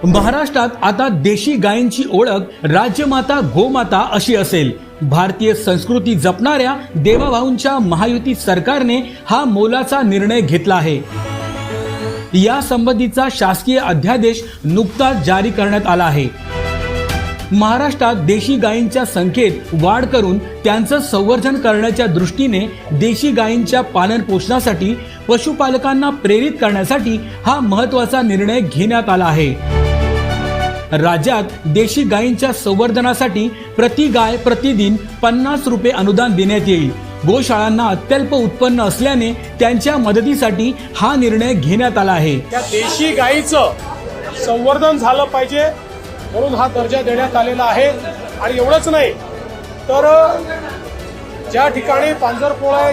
महाराष्ट्रात आता देशी गायींची ओळख राजमाता गोमाता अशी असेल। भारतीय संस्कृती जपणाऱ्या देवाभाऊंच्या महायुती सरकारने हा मोलाचा निर्णय घेतला आहे। या संबंधीचा शासकीय अध्यादेश नुकताच जारी करण्यात आला आहे। महाराष्ट्रात देशी गायींच्या संख्येत वाढ करून त्यांचं संवर्धन करण्याच्या दृष्टीने देशी गायींच्या पालन पोषणासाठी पशुपालकांना प्रेरित करण्यासाठी हा महत्त्वाचा निर्णय घेण्यात आला आहे। राज्यात देशी गायींच्या संवर्धनासाठी प्रति गाय प्रतिदिन 50 रुपये अनुदान देण्यात येईल। गोशाळांना अत्यल्प उत्पन्न असल्याने त्यांच्या मदतीसाठी हा निर्णय घेण्यात आला आहे। त्या देशी गायीचं संवर्धन झालं पाहिजे म्हणून हा दर्जा देण्यात आलेला आहे। आणि एवढंच नाही तर ज्या ठिकाणी पांजरपोळा